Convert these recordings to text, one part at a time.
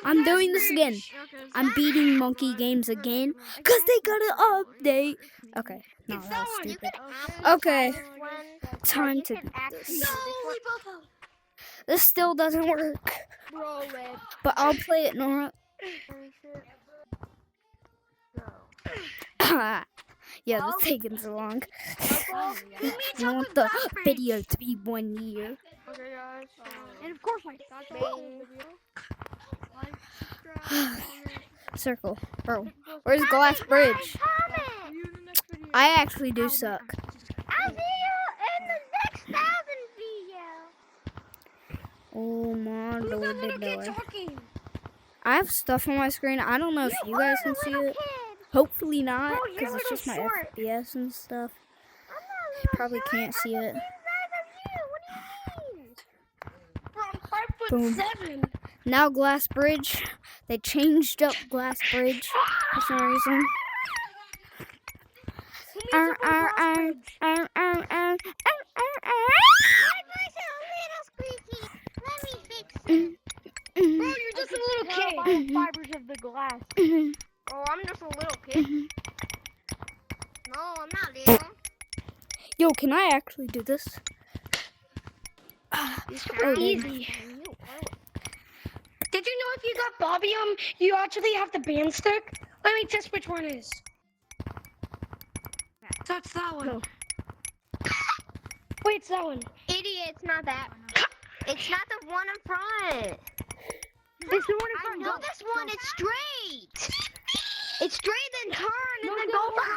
I'm doing this again. I'm beating Monkey Games again because they got an update. Okay, no, that was stupid. Okay, time to do this. This still doesn't work. But I'll play it, Nora. Yeah, this taking so long. I want the video to be 1 year. Okay, guys. And of course, Circle. Bro, where's Glass Bridge? I actually do suck. I'll see you in the next 1,000 video. Oh my Who's that lord, little kid talking? I have stuff on my screen. I don't know if you guys can see it. Hopefully not, Oh, you're because it's little just my short. FPS and stuff. I'm not a You little probably short. can't see I'm it. the same size as you. What do you mean? Bro, I'm Boom. 5'7". Now Glass Bridge. They changed up Glass Bridge for some reason. Who needs a Glass Bridge? My voice is a little squeaky. Let me fix it. Bro, you're just a little kid. By the fibers of the glass. Oh, I'm just a little kid. No, I'm not little. Yo, can I actually do this? It's Oh, easy. Did you know if you got Bobby, you actually have the band stick? Let me test which one is. That's that one. No. Wait, it's that one. Idiot, it's not that one. It's not the one in front. It's the one in I front. know Go. this one. It's straight. It's straight, then turn, and No, then no. go front.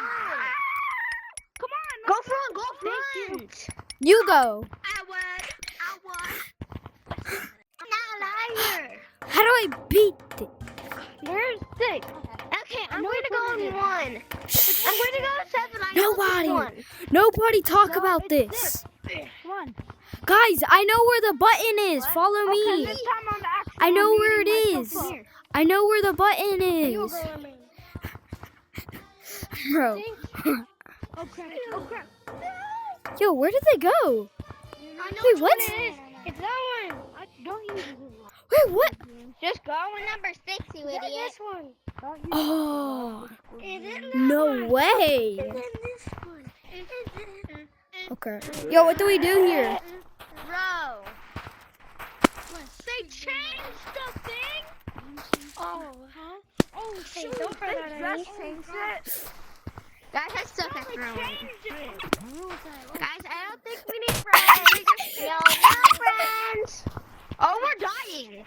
Come on. Go front, go Thank front. You go. I was. I'm not a liar. How do I beat it? Where's six? Okay, I'm No, going to go it's in not one. I'm going to go in 7. I know Nobody. this one. Nobody talk No, about it's this. Come on. Guys, I know where the button is. Follow Okay, me. this time I'm actually I know beating where it myself is. up. Here. I know where the button You is. go on me. Bro. Oh crap. Oh crap. Yo, where did they go? I know Wait, which what? one it is. It's that one. Don't use it. Wait, what? Just go with number 6, you idiot. This one. Oh, Is it no way. this one? Okay. Yo, what do we do here? Bro. They changed the thing? Oh, huh? Oh, Hey, shoot. don't throw that at me. changed it. Guys, I suck at throwing. Guys, I don't think we need friends. Yo, no friends. Oh, we're dying.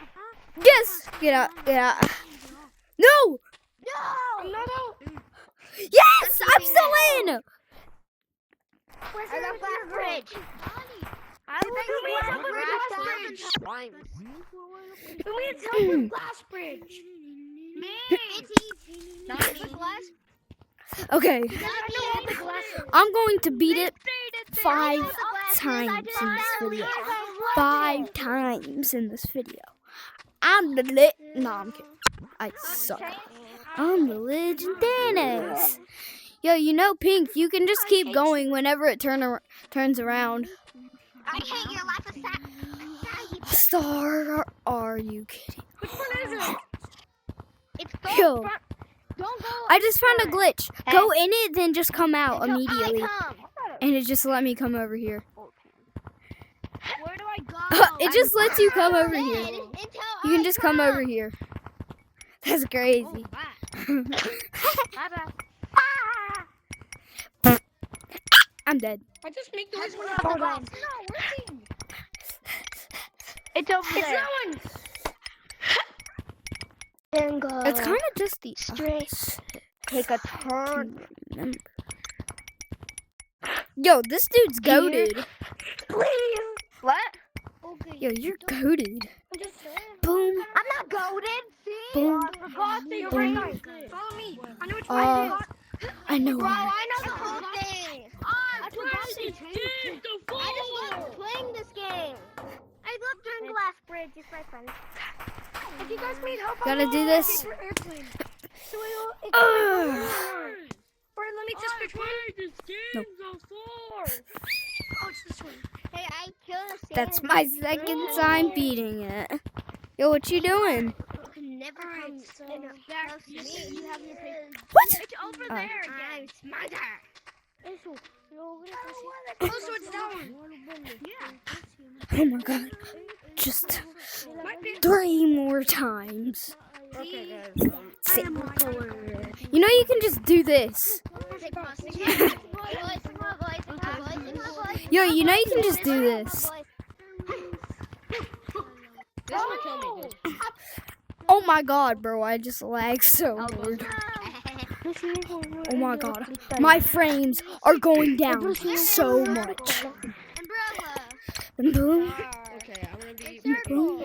Yes. Get out. Get out. No. No. No. Yes, I'm still in. I got Glass Bridge. I We need help with Glass Bridge. Me. It's easy. Not the glass. Okay. I know all the glass. I'm going to beat it 5 times in this video. 5 times in this video. I'm the No, I'm kidding. I suck. I'm the Legend Dennis. Yo, you know, Pink, you can just keep going whenever it turns around. I hate your life of Star, are you kidding? Which one is it? It's Yo. go front. Don't go. I just found a glitch. Go in it, then just come out until immediately. I come. And it just let me come over here. Where do I go? It just lets you come over here. Until You can I just come over here. That's crazy. I'm dead. I just make the noise when I fall down. No, where's he? It's over there. It's that one. Then go. It's kind of just the straight. Take a turn. Remember. Yo, this dude's goated. Please. What? Yo, you're goated. I'm just saying. Boom. I'm not goaded. See? Boom. I forgot that you're Boom. right. Follow me. I know which one it is. I know. Bro, I know the whole thing. I forgot they changed the I just love playing this game. I love doing Glass Bridge with my friends. If you guys need help, Gotta do this. Airplane. So it's Ugh. Alright, let me test which one. This Nope. Oh, it's this one. Hey, I killed a That's my second time beating it. Yo, what you doing? Connect. never Alright, come so close to me. you have your picture. What? It's over Oh. there again. I'm smarter. Oh, so it's down. Yeah. Oh my god. Just My picture. 3 more times. Okay, guys. That's it. You know you can just do this. Yo, you know you can just do this. This one killed me, dude. Oh my god, bro. I just lagged so hard. Oh my god. My frames are going down so much. And boom. Okay, I'm gonna be. Boom.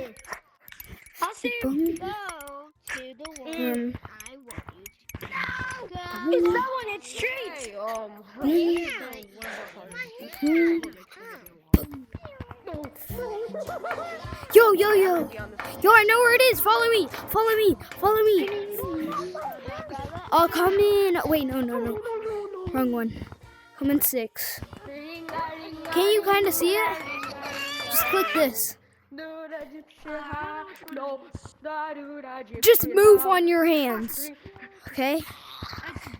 I'll see you. Boom. Go to the one Um, I want you to go. It's that one. It's straight. boom. Yo, yo, yo. Yo, I know where it is. Follow me. Follow me. Follow me. I'll come in. Wait, no, no, no. Wrong one. Come in 6. Can you kind of see it? Just click this. Just move on your hands. Okay?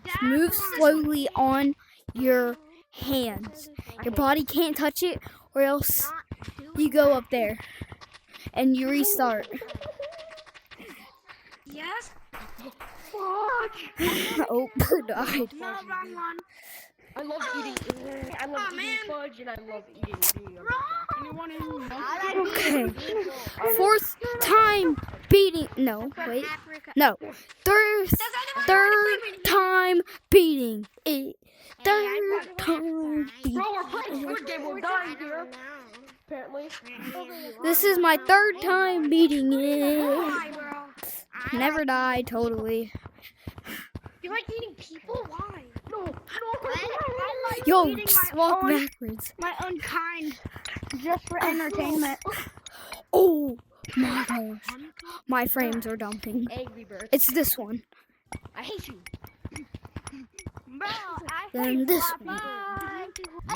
Just move slowly on your hands. Your body can't touch it, or else you go up there and you restart. Yes. Oh, Bro died. No, wrong one. I love eating. I love eating fudge and I love eating being on the back. Okay. 4th time beating. No, wait. No. Third time beating it. Third time beating. Bro, we're playing Squid Game. We're dying here. Apparently. This is my 3rd time beating it. Why, bro? Never die, totally. You like eating people? Why? No. Yo, just walk backwards. My own kind, just for entertainment. Oh my gosh. My frames are dumping. Angry Birds. It's this one. I hate you. Bro, I Then this one. I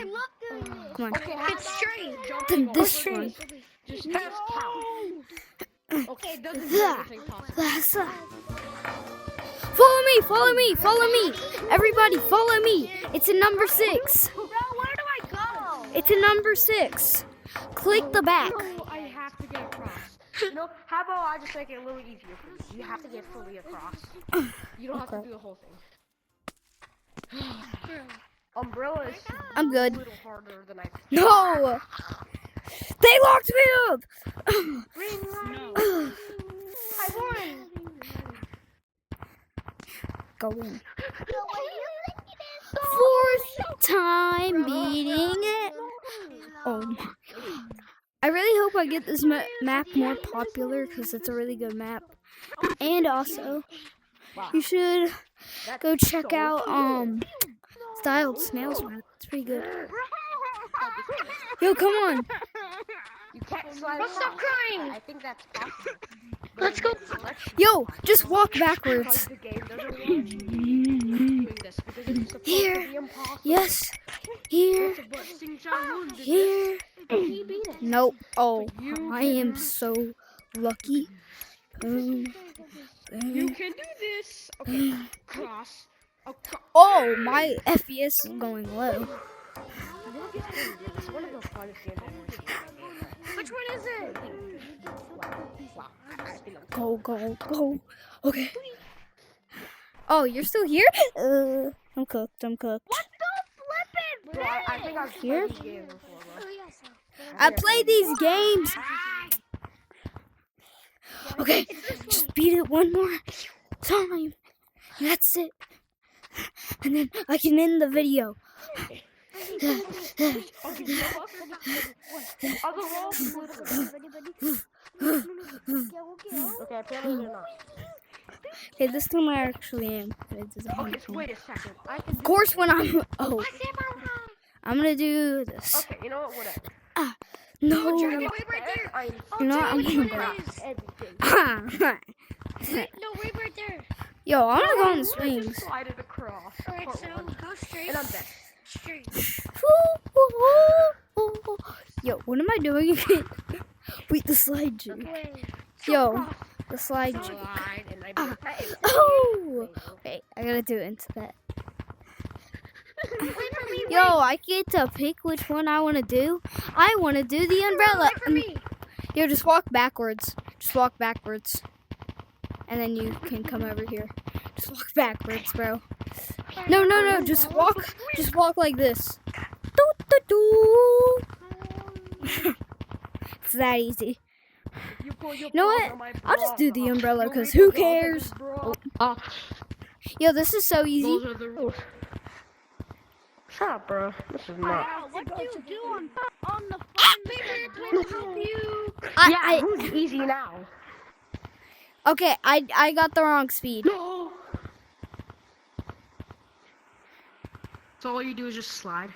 love doing this. Come on. Okay, how It's straight. Then this one. Just test count. Okay, it doesn't do Yeah. anything possible. That's Follow me, follow me, follow me. Everybody, follow me. It's in number 6. Bro, where do I go? It's in number 6. Click the back. No, I have to get across. You know, how about I just make it a little easier for you? You have to get fully across. You don't have to Okay. do the whole thing. Umbrella is I'm a good. little harder than I No! They locked me up! I won. Go in. 4th time beating it. Oh my god. I really hope I get this map more popular because it's a really good map. And also, you should go check out Styled Snails map. It's pretty good. Yo, come on. You can't slide Let's stop across. crying. I think that's possible. Let's go. Yo, just walk backwards. The game doesn't want you doing this because it's supposed Here. to be impossible. Yes. Here. But Sing Chang did Here. he beat it. Nope. Oh, You I am so lucky. You can do this. Okay, cross. Oh, my FPS is going low. It's one of the funnest games I've ever seen. Which one is it? Wow. I think I'm Go, go, go. Okay. Oh, you're still here? I'm cooked. I'm cooked. Bro, I think I've Here? played this game before, bro. I play these games. Okay, just beat it one more time. That's it. And then I can end the video. Okay, apparently they're not. Okay, this time I actually am. It is Okay, so wait a second. I can Of course, when I'm I'm gonna do this. Okay, you know what? Whatever. No, Wait you right there. know what? I'm gonna go. Everything. No, wait right there. Yo, I'm gonna go on the Just swings. slide it across. Alright, Part so one. go straight. And I'm dead. Straight. Yo, what am I doing again? Wait, the slide jump. Wait. Yo, The slide. Slide, and I do that. Oh! Wait, I gotta do it into that. Yo, I get to pick which one I want to do. I want to do the umbrella. Yo, just walk backwards. Just walk backwards. And then you can come over here. Just walk backwards, bro. No, no, no. Just walk. Just walk like this. Doo, doo, doo. It's that easy. You know what? I'll just do the umbrella because who cares? Yo, this is so easy. Those are the rules. Shut up, bro. This is not. What do you do on the Yeah, who's easy now? Okay, I got the wrong speed. No. So all you do is just slide.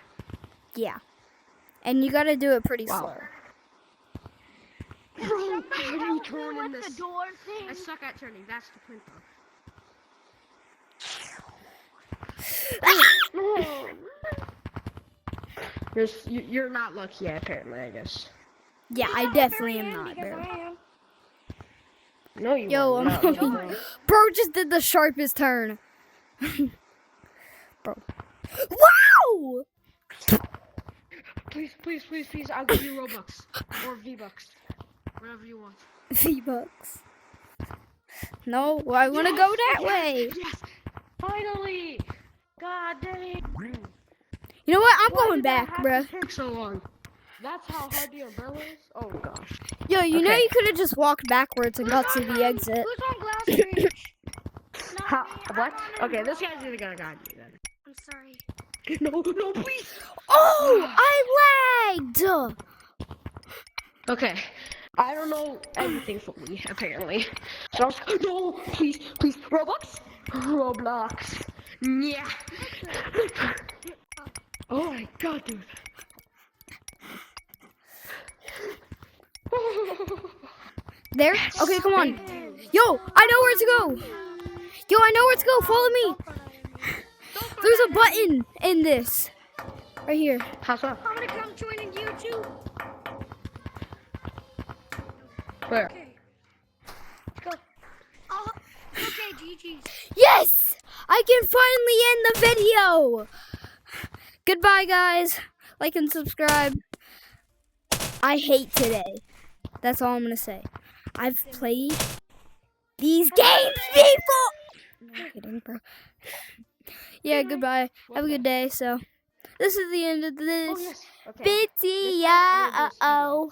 Yeah. And you gotta do it pretty slow. Bro, how do you turn in this? door thing? I suck at turning. That's the point, though. You're not lucky, apparently, I guess. Yeah, I definitely am not, bro. No, you Yo, are I'm not. going. Bro just did the sharpest turn. Bro. Wow! Please, please, please, please, I'll give you Robux. Or V-Bucks. Whatever you want. V-Bucks. No, I want to go that way. Yes! Finally! God dang it! You know what? I'm Why going did that back, have bro. to take so long? That's how hard the umbrella is? Oh, gosh. Yo, you know Okay. you could have just walked backwards and got to the exit. Who's on Glass Bridge? How, what? Okay, this guy's gonna guide me then. I'm sorry. No, no, please! Oh, I lagged. Okay. I don't know anything fully, apparently. So, no, please, please, Roblox? Roblox. Yeah. Oh my god, dude. There? Okay, come on. Yo, I know where to go. Yo, I know where to go. Follow me. There's a button in this. Right here. How's up? I'm gonna come joining you too. Where? Okay. Let's go. Oh, okay, GG's. Yes! I can finally end the video. Goodbye, guys. Like and subscribe. I hate today. That's all I'm going to say. I've played these games before. No, I'm kidding, bro. Yeah, goodbye. Have a good day. So, this is the end of this Oh, yes. Okay. video.